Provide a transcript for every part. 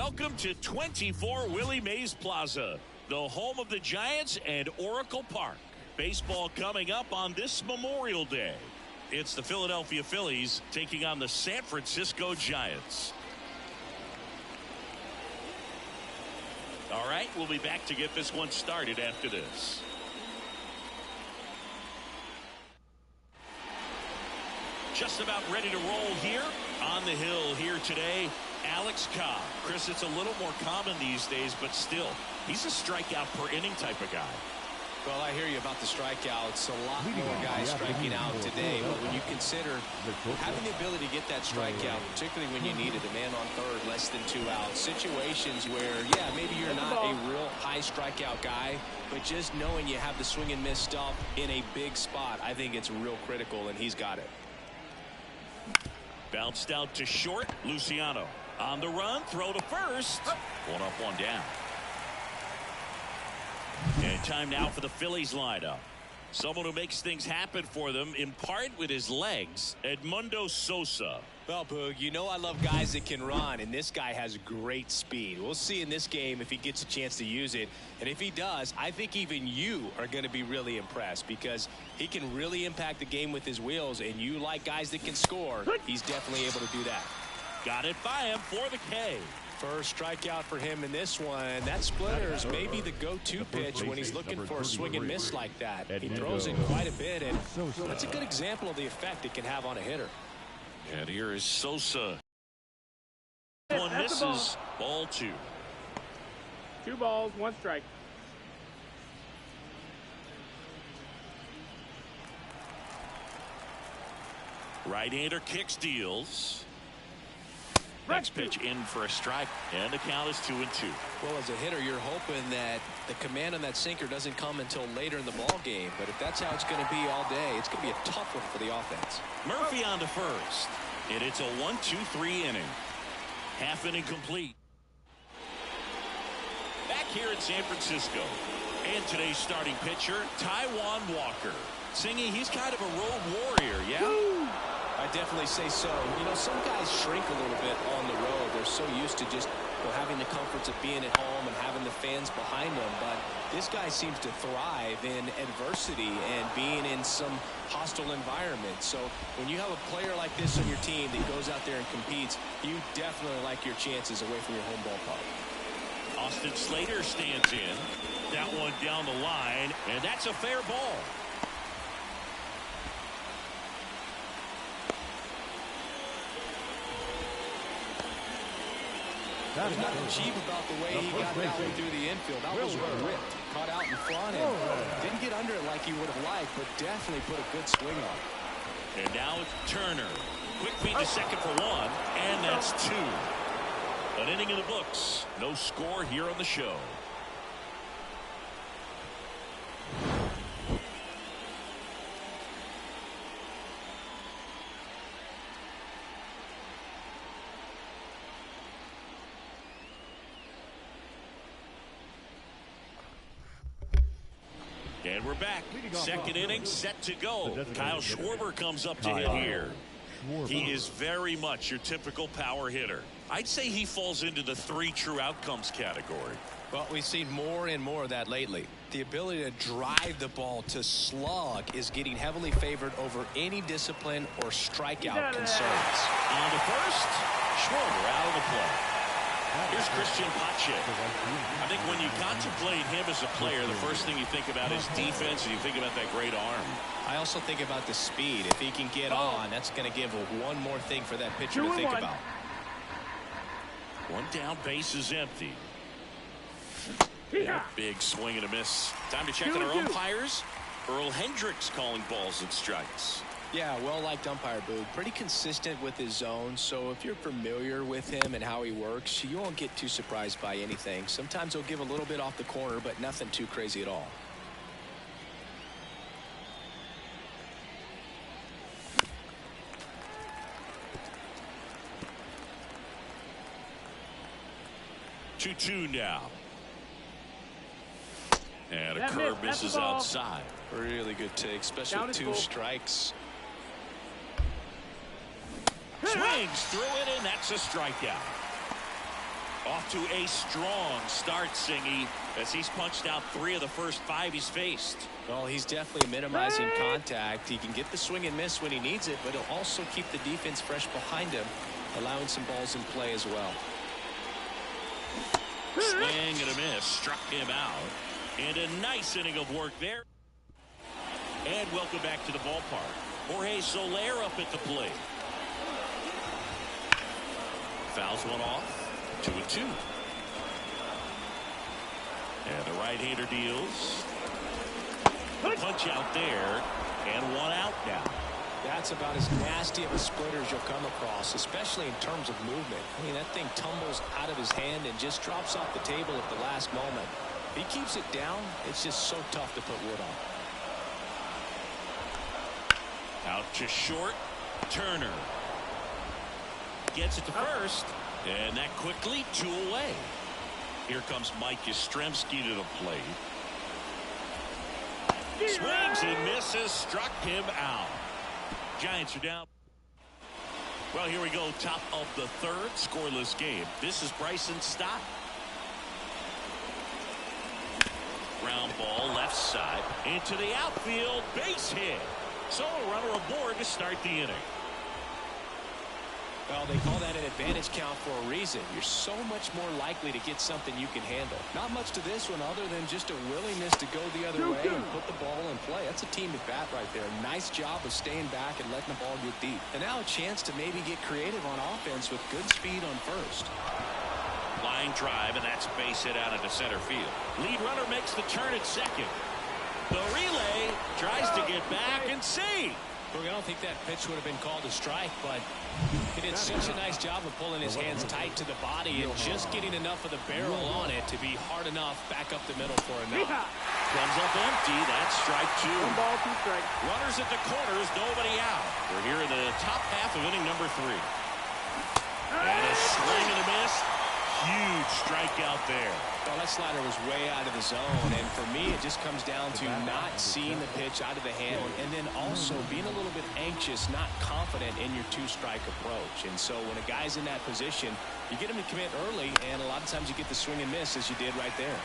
Welcome to 24 Willie Mays Plaza, the home of the Giants and Oracle Park. Baseball coming up on this Memorial Day. It's the Philadelphia Phillies taking on the San Francisco Giants. All right, we'll be back to get this one started after this. Just about ready to roll here on the hill here today. Alex Cobb. Chris, it's a little more common these days, but still, he's a strikeout per inning type of guy. Well, I hear you about the strikeouts. A lot more guys striking out today. But when you consider having the ability to get that strikeout, particularly when you need it, a man on third, less than 2 outs, situations where, yeah, maybe you're not a real high strikeout guy, but just knowing you have the swing and miss stuff in a big spot, I think it's real critical, and he's got it. Bounced out to short. Luciano on the run. Throw to first. One up, one down. And time now for the Phillies lineup. Someone who makes things happen for them, in part with his legs, Edmundo Sosa. Well, Boog, you know I love guys that can run, and this guy has great speed. We'll see in this game if he gets a chance to use it. And if he does, I think even you are going to be really impressed because he can really impact the game with his wheels, and you like guys that can score. He's definitely able to do that. Got it by him for the K. First strikeout for him in this one. That splitter is maybe the go-to pitch when he's looking for a swing and miss like that. He throws it quite a bit, and that's a good example of the effect it can have on a hitter. And here is Sosa. One misses. Ball 2. 2 balls, 1 strike. Right-hander kicks, deals. Next pitch in for a strike, and the count is 2-2. Well, as a hitter, you're hoping that the command on that sinker doesn't come until later in the ball game. But if that's how it's going to be all day, it's going to be a tough one for the offense. Murphy on to first, and it's a 1-2-3 inning. Half inning complete. Back here in San Francisco, and today's starting pitcher, Taijuan Walker. Singy, he's kind of a road warrior, yeah? Woo! I definitely say so. You know, some guys shrink a little bit on the road. They're so used to just having the comforts of being at home and having the fans behind them. But this guy seems to thrive in adversity and being in some hostile environment. So when you have a player like this on your team that goes out there and competes, you definitely like your chances away from your home ballpark. Austin Slater stands in. That one down the line, and that's a fair ball. There's nothing cheap about the way he got that one through the infield. That was ripped. Caught out in front and didn't get under it like he would have liked, but definitely put a good swing on it. And now it's Turner. Quick feed to second for 1, and that's 2. An inning in the books. No score here on the show. And we're back. Second inning set to go. Kyle Schwarber comes up to hit here. He is very much your typical power hitter. I'd say he falls into the 3 true outcomes category. Well, we've seen more and more of that lately. The ability to drive the ball to slug is getting heavily favored over any discipline or strikeout concerns. On to first. Schwarber out of the play. Here's Christian Pache. I think when you contemplate him as a player, the first thing you think about is defense, and you think about that great arm. I also think about the speed. If he can get on, that's going to give one more thing for that pitcher to think about. One down, base is empty. Yeah, big swing and a miss. Time to check on our umpires. Earl Hendricks calling balls and strikes. Yeah, well-liked umpire, Boog. Pretty consistent with his zone, so if you're familiar with him and how he works, you won't get too surprised by anything. Sometimes he'll give a little bit off the corner, but nothing too crazy at all. Two now. And a curve misses outside. Really good take, especially with 2 strikes. Swings through it, and that's a strikeout. Off to a strong start, Singy, as he's punched out 3 of the first 5 he's faced. Well, he's definitely minimizing contact. He can get the swing and miss when he needs it, but he'll also keep the defense fresh behind him, allowing some balls in play as well. Swing and a miss, struck him out. And a nice inning of work there. And welcome back to the ballpark. Jorge Soler up at the plate. Fouls one off. 2-2. And the right-hander deals. Punch out there. And 1 out now. That's about as nasty of a splitter as you'll come across, especially in terms of movement. I mean, that thing tumbles out of his hand and just drops off the table at the last moment. If he keeps it down, it's just so tough to put wood on. Out to short. Turner gets it to first, and that quickly 2 away. Here comes Mike Yastrzemski to the plate. Swings and misses, struck him out. Giants are down. Well, here we go, top of the 3rd, scoreless game. This is Bryson Stott. Ground ball left side into the outfield, base hit. So a runner aboard to start the inning. Well, they call that an advantage count for a reason. You're so much more likely to get something you can handle. Not much to this one other than just a willingness to go the other way and put the ball in play. That's a team at bat right there. Nice job of staying back and letting the ball get deep. And now a chance to maybe get creative on offense with good speed on first. Line drive, and that's a base hit out into center field. Lead runner makes the turn at second. The relay tries to get back and see. Look, I don't think that pitch would have been called a strike, but he did such a nice job of pulling his hands tight to the body and just getting enough of the barrel on it to be hard enough back up the middle for a knock. Comes up empty. That's strike 2. 1 ball, 2 strikes. Runners at the corners, nobody out. We're here in the top half of inning number 3. And a swing and a miss. Huge strikeout there. Well, that slider was way out of the zone, and for me, it just comes down to not seeing the pitch out of the hand, and then also being a little bit anxious, not confident in your 2-strike approach. And so when a guy's in that position, you get him to commit early, and a lot of times you get the swing and miss, as you did right there.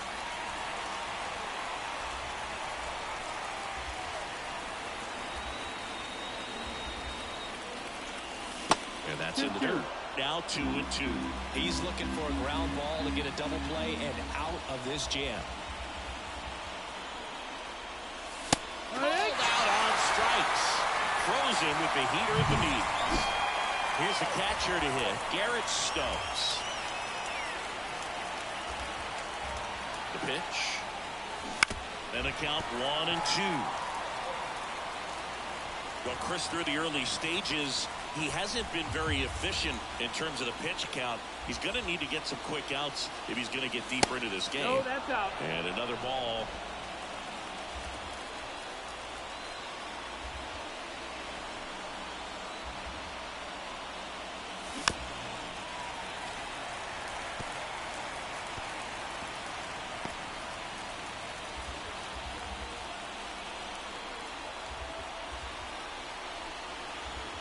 And that's in the dirt. Now 2-2. He's looking for a ground ball to get a double play and out of this jam. Called out on strikes. Frozen with the heater at the knees. Here's the catcher to hit, Garrett Stokes. The pitch. And a count 1-2. Well, Chris, through the early stages, he hasn't been very efficient in terms of the pitch count. He's going to need to get some quick outs if he's going to get deeper into this game. Oh, that's out. And another ball.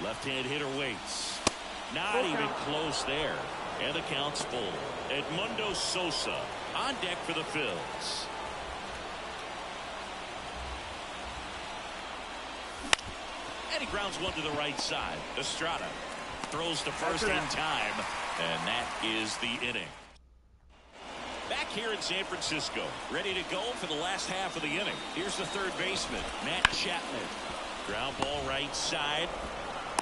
Left-hand hitter waits. Not even close there. And the count's full. Edmundo Sosa on deck for the Phillies. And he grounds one to the right side. Estrada throws to first in time. And that is the inning. Back here in San Francisco, ready to go for the last half of the inning. Here's the third baseman, Matt Chapman. Ground ball right side.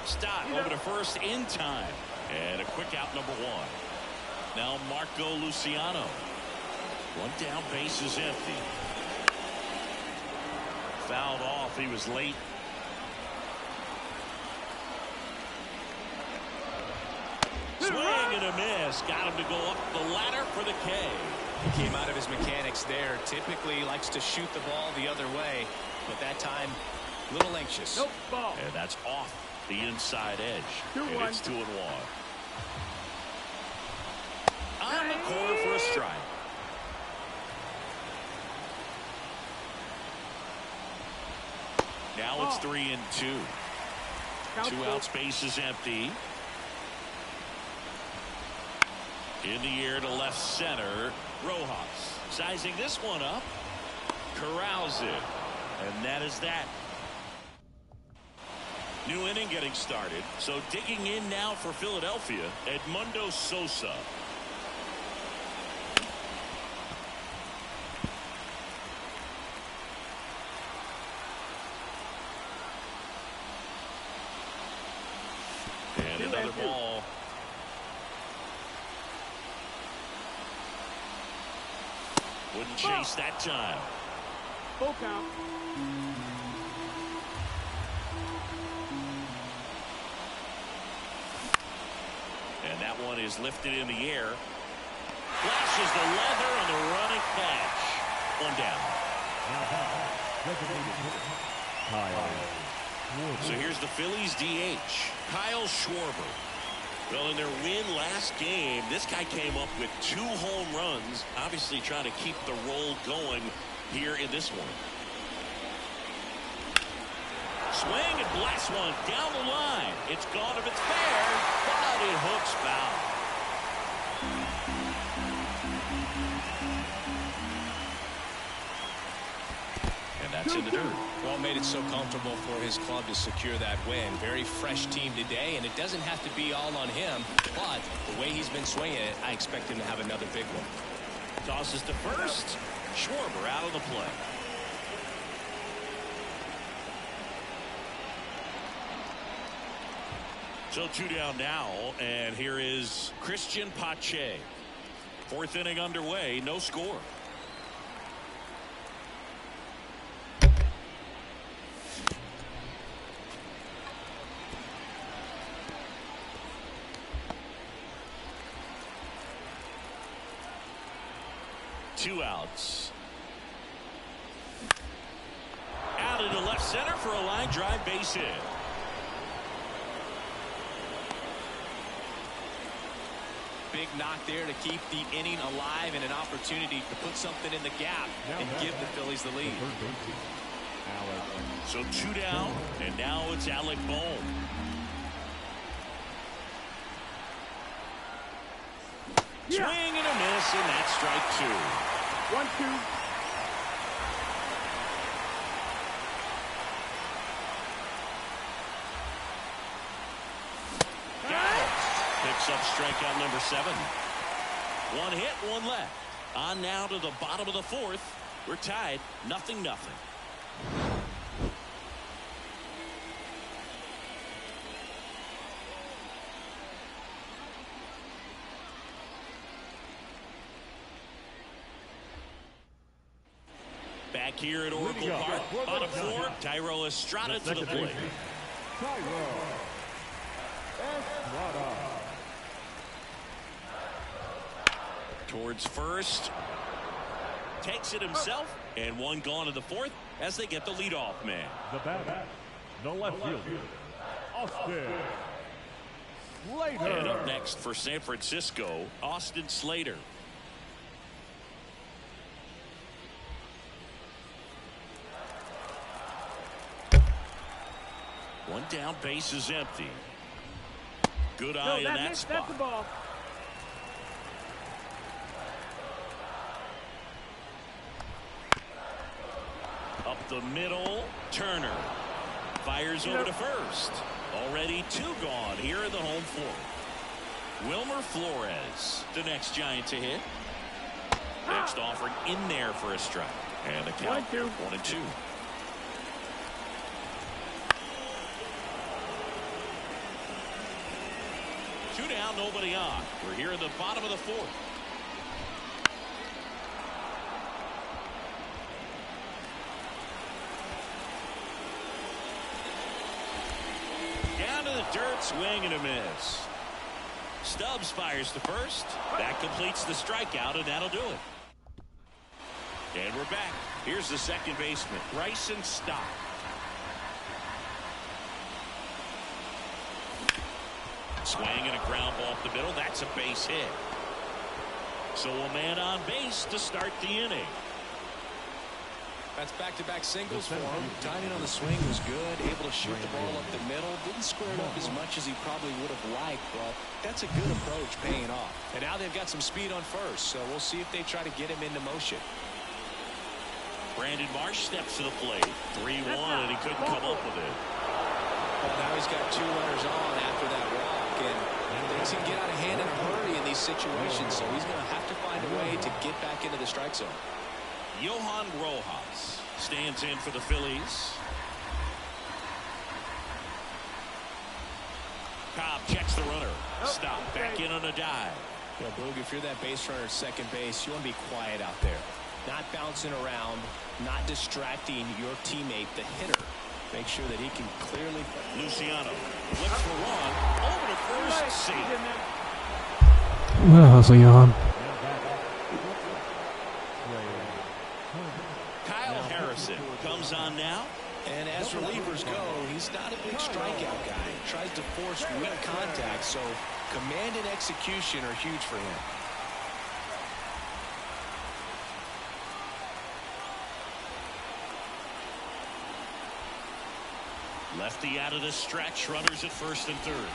Stott over to first in time. And a quick out, number 1. Now Marco Luciano. One down, base is empty. Fouled off. He was late. Swing and a miss. Got him to go up the ladder for the K. He came out of his mechanics there. Typically he likes to shoot the ball the other way, but that time a little anxious. Nope, ball. And that's off the inside edge. 2-1. And it's 2-1. On the corner for a strike. Now it's 3-2. Count 2 outs, base is empty. In the air to left center. Rojas sizing this one up. Corrals it. And that is that. New inning getting started. So digging in now for Philadelphia, Edmundo Sosa. And another ball. Wouldn't chase that time. Full count. And that one is lifted in the air. Flashes the leather on the running catch. One down. So here's the Phillies DH, Kyle Schwarber. Well, in their win last game, this guy came up with 2 home runs, obviously trying to keep the roll going here in this one. Swing and blast one down the line. It's gone if it's fair, but it hooks foul. And that's in the dirt. Well, made it so comfortable for his club to secure that win. Very fresh team today, and it doesn't have to be all on him, but the way he's been swinging it, I expect him to have another big one. Tosses to first. Schwarber out of the play. So 2 down now, and here is Christian Pache. 4th inning underway, no score. Two outs. Out into left center for a line drive base hit. Big knock there to keep the inning alive and an opportunity to put something in the gap and give the Phillies the lead. So 2 down, and now it's Alec Bohm. Swing and a miss, and that's strike 2. 1-2. Picks up strikeout number 7. 1 hit, 1 left. On now to the bottom of the 4th. We're tied, 0-0. Back here at Oracle Park, bottom 4, Thairo Estrada to the plate. Towards first. Takes it himself. And 1 gone to the 4th as they get the leadoff man. The batter, the left fielder, Austin Slater. And up next for San Francisco, Austin Slater. One down, base is empty. Good eye in that spot. That's the ball. Up the middle, Turner fires over to first. Already 2 gone here in the home 4th. Wilmer Flores, the next Giant to hit. Next offering in there for a strike. And the count 1-2. Two down, nobody on. We're here in the bottom of the 4th. Down to the dirt, swing and a miss. Stubbs fires to first. That completes the strikeout, and that'll do it. And we're back. Here's the second baseman, Bryson Stott. Swing and a ground ball up the middle. That's a base hit. So a man on base to start the inning. That's back-to-back singles for him. Timing on the swing was good. Able to shoot the ball up the middle. Didn't square it up as much as he probably would have liked, but that's a good approach paying off. And now they've got some speed on first, so we'll see if they try to get him into motion. Brandon Marsh steps to the plate. 3-1, and he couldn't come up with it. Well, now he's got 2 runners on after that walk, and things can get out of hand in a hurry in these situations, so he's going to have to find a way to get back into the strike zone. Johan Rojas stands in for the Phillies. Cobb checks the runner. Stop. Back in on a dive. Yeah, Boog, if you're that base runner at second base, you want to be quiet out there. Not bouncing around, not distracting your teammate, the hitter. Make sure that he can clearly. Luciano looks for one. Over to first. See. Well, hustle, Johan. Kyle Harrison comes on now. And as relievers go, he's not a big strikeout guy. He tries to force weak contact, so command and execution are huge for him. Lefty out of the stretch. Runners at first and third.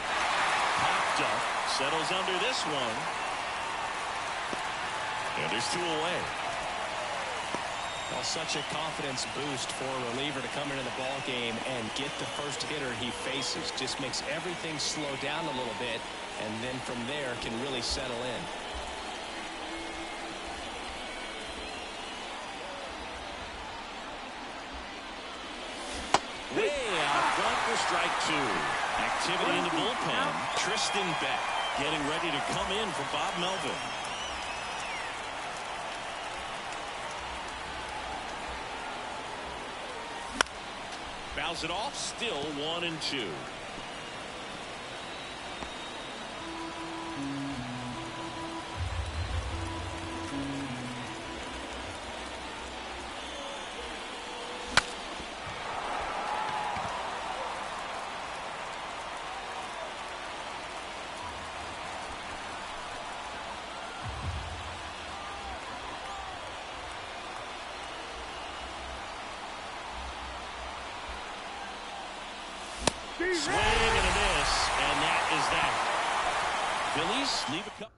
Popped up. Settles under this one. And there's 2 away. Well, such a confidence boost for a reliever to come into the ball game and get the first hitter he faces. Just makes everything slow down a little bit, and then from there can really settle in. Way out front for strike 2. Activity in the bullpen. Tristan Beck getting ready to come in for Bob Melvin. Fouls it off. Still 1-2. Swing and a miss, and that is that. Phillies leave a cup.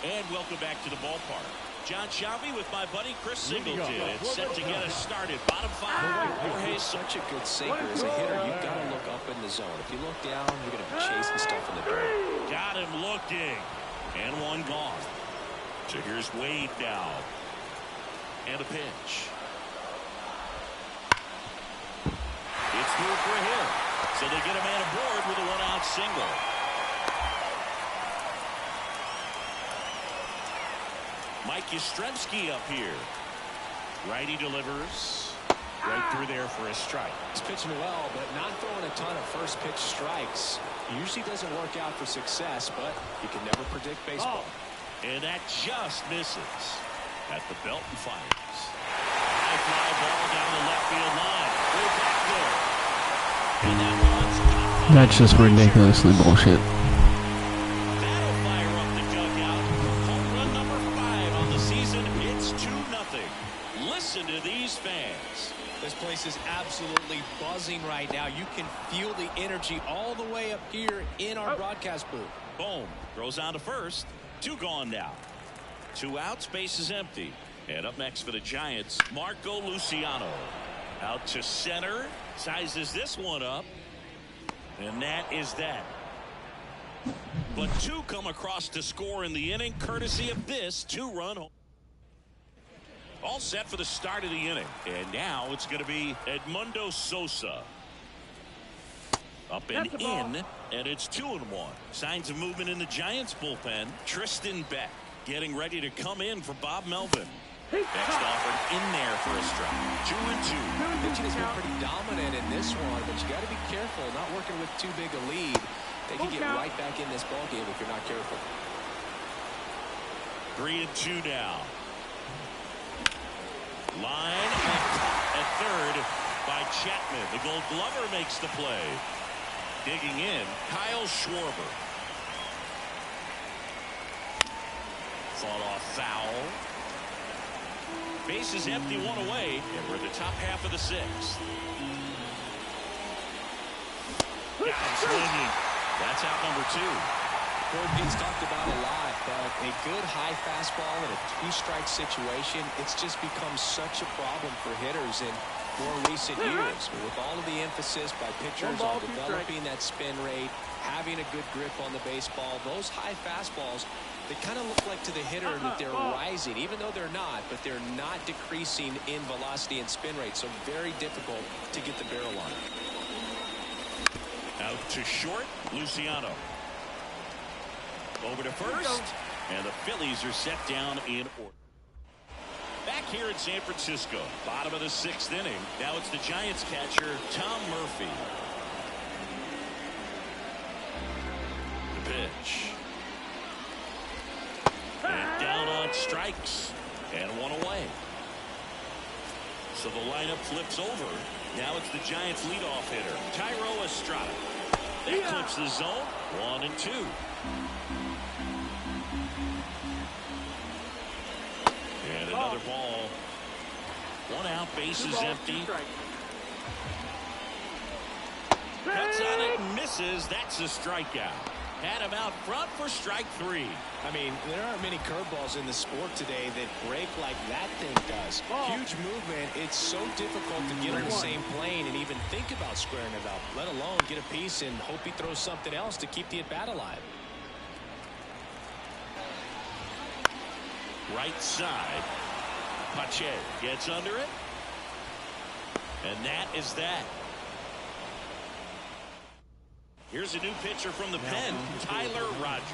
And welcome back to the ballpark. John Shelby with my buddy Chris Singleton. It's set to get us started. Bottom 5. Jorge's such a good sinker as a hitter. You've got to look up in the zone. If you look down, you're going to be chasing stuff in the dirt. Got him looking. And one gone. So here's Wade now. And a pitch. It's moved for a hit. So they get a man aboard with a 1-out single. Mike Yastrzemski up here. Righty delivers. Right through there for a strike. He's pitching well, but not throwing a ton of first pitch strikes. Usually doesn't work out for success, but you can never predict baseball. And that just misses at the belt and fires. High fly ball down the left field line. Way back there. And that one's That's just ridiculously bullshit. that'll fire up the dugout. Home run number 5 on the season. It's 2-0. Listen to these fans. This place is absolutely buzzing right now. You can feel the energy all the way up here in our broadcast booth. Boom. Throws on to first. 2 gone now. 2 outs. Base is empty. And up next for the Giants, Marco Luciano. Out to center. Sizes this one up. And that is that. But 2 come across to score in the inning, courtesy of this 2-run home. All set for the start of the inning. And now it's going to be Edmundo Sosa. Up and in, and it's 2-1. Signs of movement in the Giants bullpen. Tristan Beck getting ready to come in for Bob Melvin. Next offered in there for a strike. 2-2. Pitching has been pretty dominant in this one, but you got to be careful. Not working with too big a lead. They can get right back in this ball game if you're not careful. 3-2 now. Line and caught at third by Chapman. The Gold Glover makes the play. Digging in, Kyle Schwarber. Fought off foul. Base is empty, one away, and we're at the top half of the sixth. Got him swinging. That's out number 2. He's talked about a lot, but a good high fastball in a 2-strike situation, it's just become such a problem for hitters in more recent years. With all of the emphasis by pitchers on developing that spin rate, having a good grip on the baseball, those high fastballs, they kind of look like to the hitter that they're rising, even though they're not, but they're not decreasing in velocity and spin rate, so very difficult to get the barrel on. Out to short, Luciano. Over to first, and the Phillies are set down in order. Back here in San Francisco, bottom of the 6th inning. Now it's the Giants catcher, Tom Murphy. The pitch. And down on strikes, and one away. So the lineup flips over. Now it's the Giants' leadoff hitter, Thairo Estrada. That clips the zone, 1 and 2. And another ball. 1 out, bases empty. Cuts on it, misses. That's a strikeout. Had him out front for strike 3. I mean, there aren't many curveballs in the sport today that break like that thing does. Huge movement. It's so difficult to get on the same plane and even think about squaring it up, let alone get a piece and hope he throws something else to keep the at-bat alive. Right side. Pache gets under it. And that is that. Here's a new pitcher from the pen, Tyler Rogers.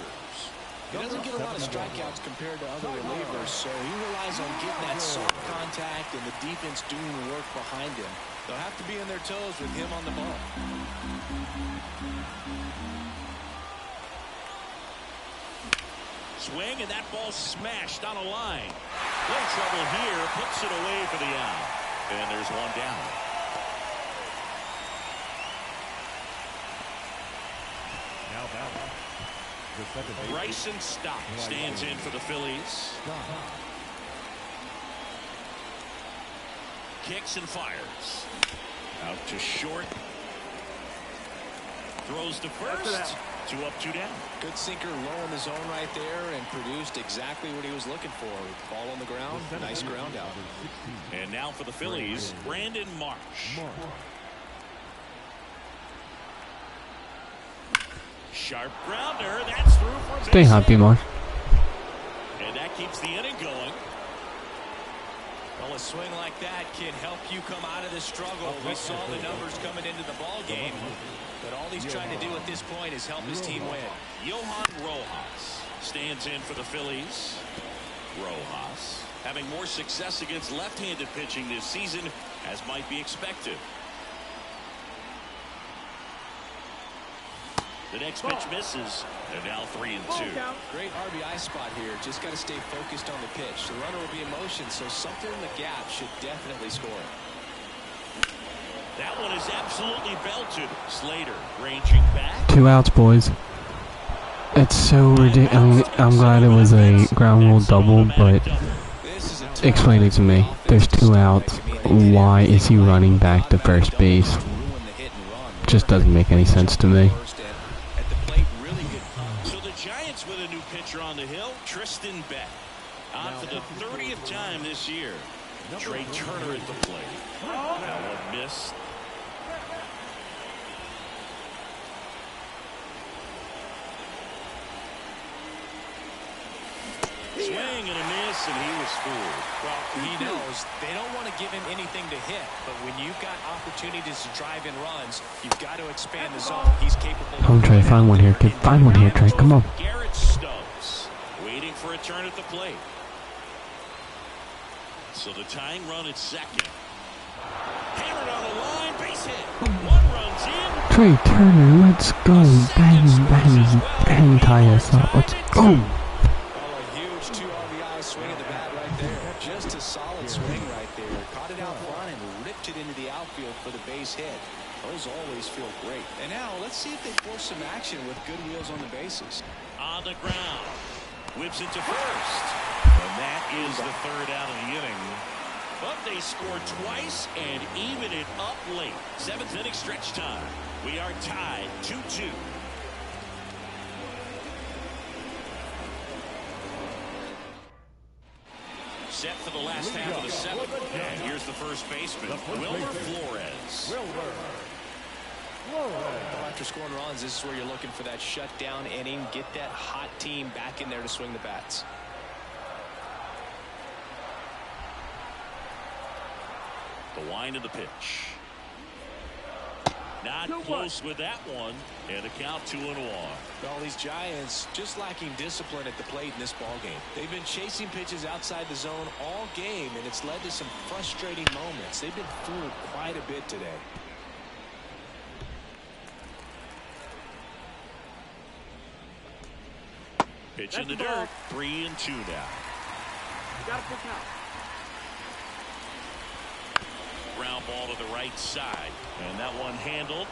He doesn't get a lot of strikeouts compared to other relievers, so he relies on getting that soft contact and the defense doing the work behind him. They'll have to be on their toes with him on the ball. Swing, and that ball smashed on a line. Little trouble here, puts it away for the out. And there's one down. Now batting. The second base. Bryson Stott stands in for the Phillies. Kicks and fires. Out to short. Throws to first. 2 up, 2 down. Good sinker low in the zone right there and produced exactly what he was looking for. Ball on the ground. Nice ground out. And now for the Phillies, Brandon Marsh. Sharp grounder. That's through for a base. Stay happy, Marsh. And that keeps the inning going. Well, a swing like that can help you come out of the struggle. We saw the numbers coming into the ball game, but all he's trying to do at this point is help his team win. Johan Rojas stands in for the Phillies. Rojas having more success against left-handed pitching this season, as might be expected. The next pitch misses. They're now 3 and 2. Great RBI spot here. Just got to stay focused on the pitch. The runner will be in motion, so something in the gap should definitely score. That one is absolutely belted. Slater ranging back. 2 outs, boys. It's so ridiculous. I'm glad it was a ground rule double, but explain it to me. There's 2 outs. Why is he running back to first base? Just doesn't make any sense to me. With a new pitcher on the hill, Tristan Beck. On for the 30th time this year. Trey Turner at the plate. That one missed. Swing and a miss, and he was fooled. Well, he knows they don't want to give him anything to hit, but when you've got opportunities to drive in runs, you've got to expand the zone. He's capable. Come on, Trey, find one here, kid. Find one here, Trey. Come on. Garrett Stokes waiting for a turn at the plate. So the tying run at second. Hammered on the line, base hit. 1 runs in. Trey Turner, let's go. Bang, bang, bang, tie us up. Let's go. Swing of the bat right there. Just a solid swing right there. Caught it out front and ripped it into the outfield for the base hit. Those always feel great. And now let's see if they force some action with good wheels on the bases. On the ground. Whips it to first. And that is the third out of the inning. But they scored twice and even it up late. 7th inning stretch time. We are tied 2-2. Set for the last half of the 7th. And here's the first baseman, Wilmer Flores. After scoring runs, this is where you're looking for that shutdown inning. Get that hot team back in there to swing the bats. The wind of the pitch. Not close with that one. And a count 2-1. Well, these Giants just lacking discipline at the plate in this ball game. They've been chasing pitches outside the zone all game, and it's led to some frustrating moments. They've been fooled quite a bit today. Pitch in the dirt. 3-2 now. You got a full count. Ground ball to the right side. And that one handled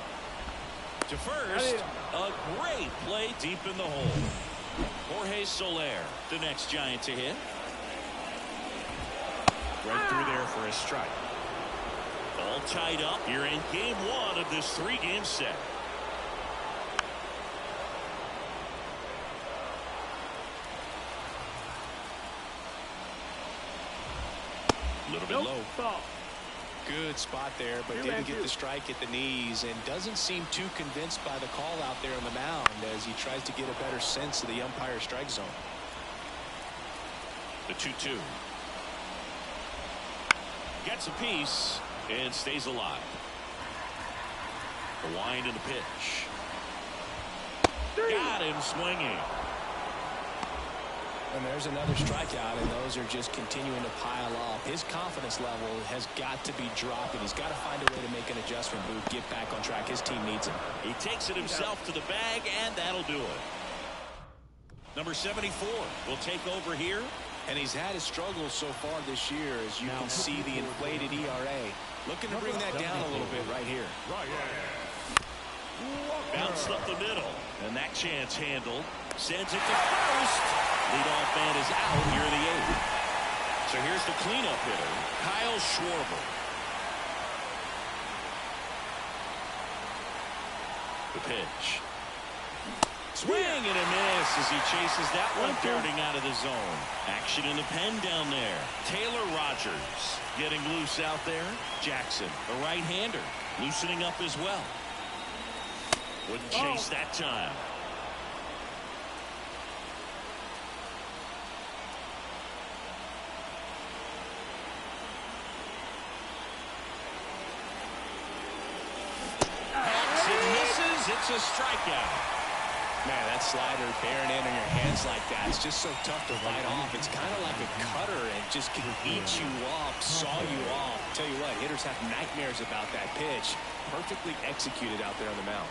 to first. A great play deep in the hole. Jorge Soler, the next Giant to hit. Right through there for a strike. All tied up here in game 1 of this 3-game set. A little bit low. Good spot there, but didn't get the strike at the knees, and doesn't seem too convinced by the call out there on the mound as he tries to get a better sense of the umpire strike zone. The 2-2. Gets a piece and stays alive. The wind and the pitch. Got him swinging. And there's another strikeout, and those are just continuing to pile up. His confidence level has got to be dropping. He's got to find a way to make an adjustment move, get back on track. His team needs him. He takes it himself to the bag, and that'll do it. Number 74 will take over here. And he's had his struggles so far this year, as you can see the inflated ERA. Looking to bring that down a little bit right here. Bounced up the middle, and that chance handled. Sends it to first. Leadoff man is out here in the 8th. So here's the cleanup hitter, Kyle Schwarber. The pitch. Swing and a miss as he chases that one darting out of the zone. Action in the pen down there. Taylor Rogers getting loose out there. Jackson, the right-hander, loosening up as well. Wouldn't chase that time. Hacks and misses. It's a strikeout. Man, that slider bearing in on your hands like that, it's just so tough to fight off. It's kind of like a cutter and just can eat you up, saw you off. Tell you what, hitters have nightmares about that pitch. Perfectly executed out there on the mound.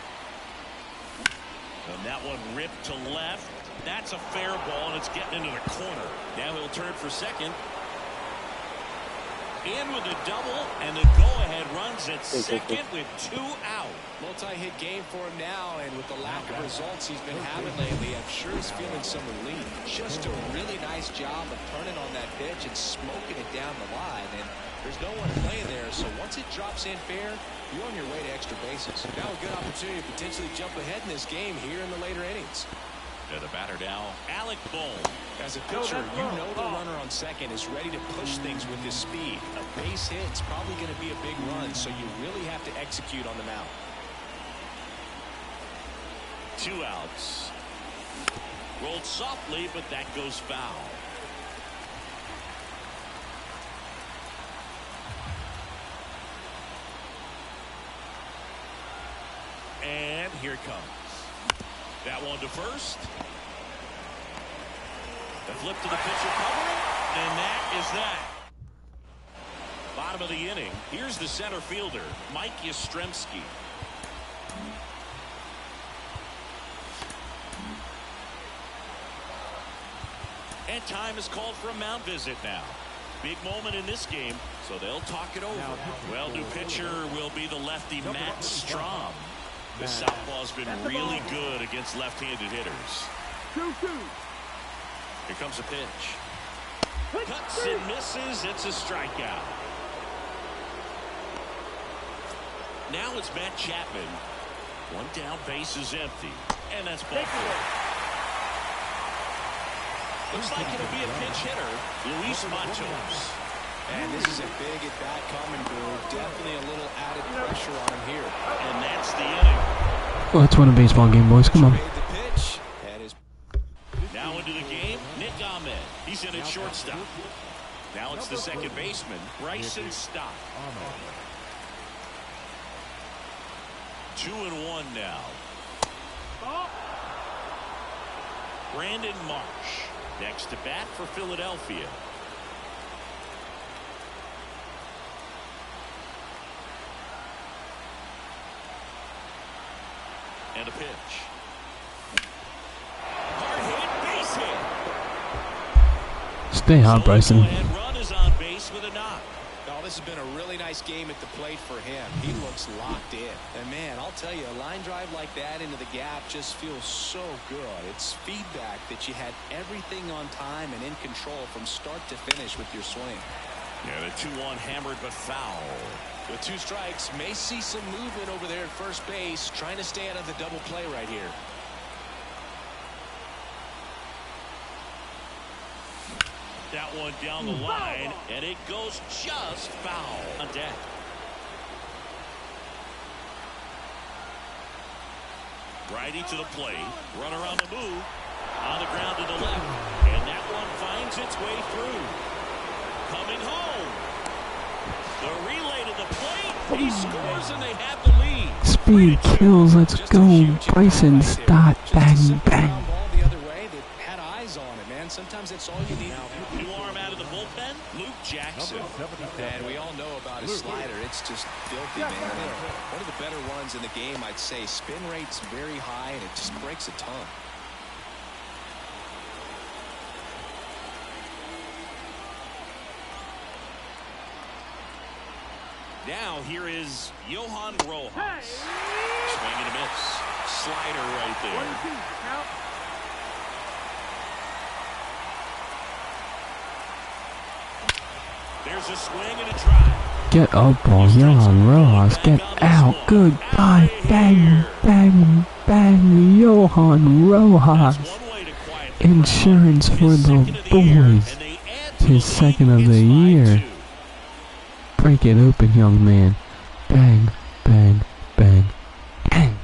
And that one ripped to left. That's a fair ball, and it's getting into the corner. Now he'll turn for second. In with a double, and the go-ahead runs at second with 2 out. Multi-hit game for him now, and with the lack of results he's been having lately, I'm sure he's feeling some relief. Just a really nice job of turning on that pitch and smoking it down the line. And there's no one playing there, so once it drops in fair, you're on your way to extra bases. Now a good opportunity to potentially jump ahead in this game here in the later innings. The batter now, Alec Bohm. As a pitcher, you know the runner on second is ready to push things with his speed. A base hit's probably going to be a big run, so you really have to execute on the mound. 2 outs. Rolled softly, but that goes foul. And here it comes. That one to first. The flip to the pitcher covering, and that is that. Bottom of the inning. Here's the center fielder, Mike Yastrzemski. And time is called for a mound visit now. Big moment in this game, so they'll talk it over. Well, new pitcher will be the lefty Matt Strom. The southpaw's been really good against left-handed hitters. 2-2. Here comes a pitch. Cuts and misses. It's a strikeout. Now it's Matt Chapman. One down, base is empty. And that's ball four. Looks like it'll be a pinch hitter, Luis Matos. And this is a big at-bat coming through. Definitely a little added pressure on him here. And that's the inning. Let's win a baseball game, boys. Come on. Made the pitch. Now into the game, Nick Ahmed. He's in at shortstop. Now it's the second baseman, Bryson Stott. 2-1 now. Brandon Marsh next to bat for Philadelphia. And a pitch. Hard hit, base hit. Stay hot, Bryson. Run is on base with a knock. Oh, this has been a really nice game at the plate for him. He looks locked in. And man, I'll tell you, a line drive like that into the gap just feels so good. It's feedback that you had everything on time and in control from start to finish with your swing. Yeah, the 2-1 hammered but foul. With 2 strikes, may see some movement over there at first base, trying to stay out of the double play right here. That one down the line, and it goes just foul on deck. Righty to the plate, run around the move, on the ground to the left, and that one finds its way through. Coming home. The relay to the plate, he scores and they have the lead. Speed kills. Let's go. Bryson Stott. Bang, bang. The other way, they had eyes on it, man. Sometimes that's all you need. New arm out of the bullpen, Luke Jackson. And we all know about his slider. It's just filthy, man. One of the better ones in the game, I'd say. Spin rate's very high, and it just breaks a ton. Now here is Johan Rojas. Swing and a miss. Slider right there. There's a swing and a drive. Get up, ball. Johan Rojas. Get out. Goodbye. Bang, bang, bang. Johan Rojas. Insurance for the boys. His second of the year. Break it open, young man. Bang, bang, bang, bang.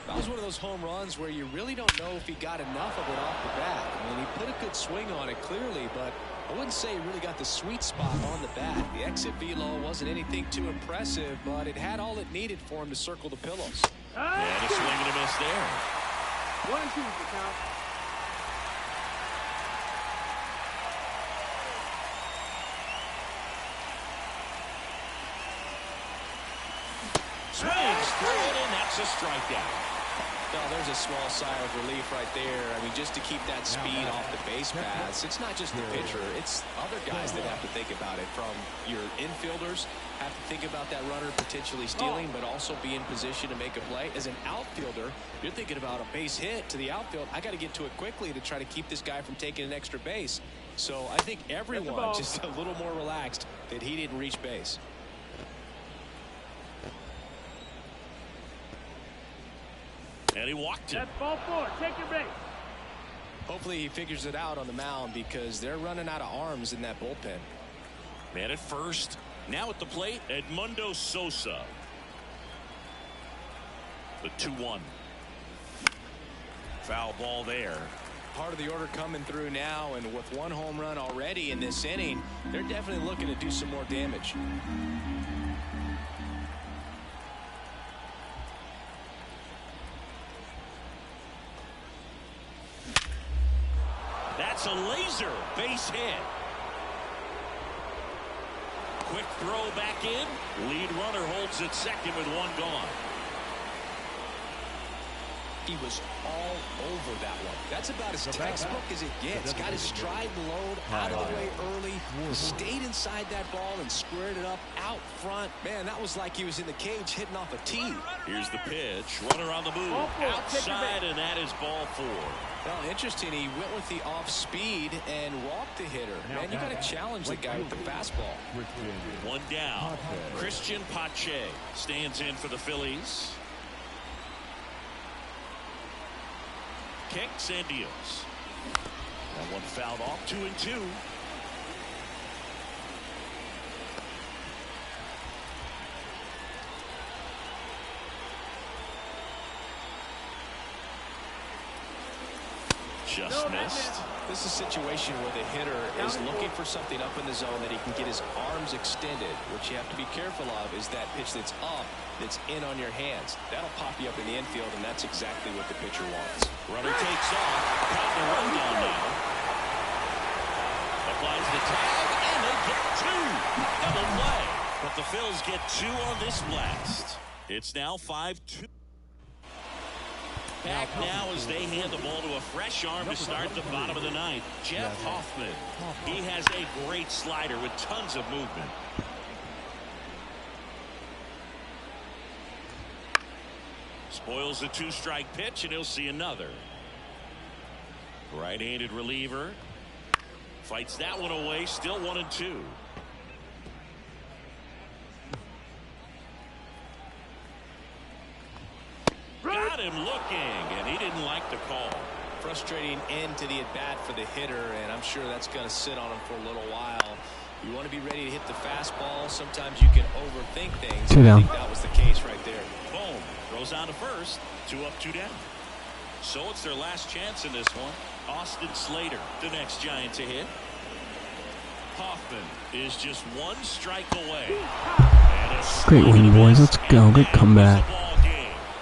That was one of those home runs where you really don't know if he got enough of it off the bat. I mean, he put a good swing on it clearly, but I wouldn't say he really got the sweet spot on the bat. The exit velo wasn't anything too impressive, but it had all it needed for him to circle the pillows. And a swing and a miss there. 1-2 the count. Swings through it, and that's a strikeout. No, there's a small sigh of relief right there. I mean, just to keep that speed off the base paths. It's not just the pitcher. It's other guys that have to think about it. From your infielders have to think about that runner potentially stealing, but also be in position to make a play. As an outfielder, you're thinking about a base hit to the outfield. I got to get to it quickly to try to keep this guy from taking an extra base. So I think everyone just a little more relaxed that he didn't reach base. And he walked it. That's ball 4. Take your base. Hopefully he figures it out on the mound because they're running out of arms in that bullpen. Man at first. Now at the plate, Edmundo Sosa. The 2-1. Foul ball there. Part of the order coming through now, and with 1 home run already in this inning, they're definitely looking to do some more damage. That's a laser base hit. Quick throw back in. Lead runner holds at second with 1 gone. He was all over that one. That's about as textbook as it gets. Got his stride and load out of the way early. Stayed inside that ball and squared it up out front. Man, that was like he was in the cage hitting off a tee. Here's the pitch. Runner on the move. Outside, and that is ball 4. Well, interesting. He went with the off speed and walked the hitter. Man, you got to challenge the guy with the fastball. 1 down. Christian Pache stands in for the Phillies. Kicks and deals. That one fouled off. 2-2. Just missed. This is a situation where the hitter is looking for something up in the zone that he can get his arms extended. What you have to be careful of is that pitch that's up, that's in on your hands. That'll pop you up in the infield, and that's exactly what the pitcher wants. Runner takes off. Caught the run down now. Applies the tag, and they get 2. Double play. But the Phils get 2 on this blast. It's now 5-2. Back now as they hand the ball to a fresh arm to start the bottom of the 9th. Jeff Hoffman. He has a great slider with tons of movement. Spoils the 2-strike pitch, and he'll see another. Right-handed reliever. Fights that one away. Still 1-2. Got him looking, and he didn't like the call. Frustrating end to the at-bat for the hitter, and I'm sure that's going to sit on him for a little while. You want to be ready to hit the fastball. Sometimes you can overthink things. 2 down. I think that was the case right there. Boom. Throws on to first. 2 up, 2 down. So it's their last chance in this one. Austin Slater, the next Giant to hit. Hoffman is just 1 strike away. Great win, boys. Let's go. Good comeback.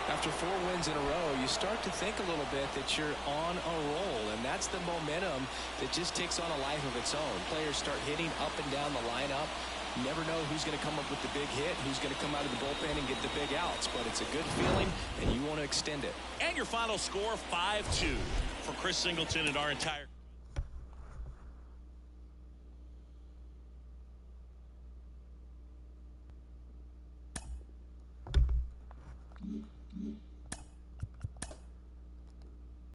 After 4 wins in a row, you start to think a little bit that you're on a roll, and that's the momentum that just takes on a life of its own. Players start hitting up and down the lineup. You never know who's going to come up with the big hit, who's going to come out of the bullpen and get the big outs, but it's a good feeling, and you want to extend it. And your final score, 5-2 for Chris Singleton and our entire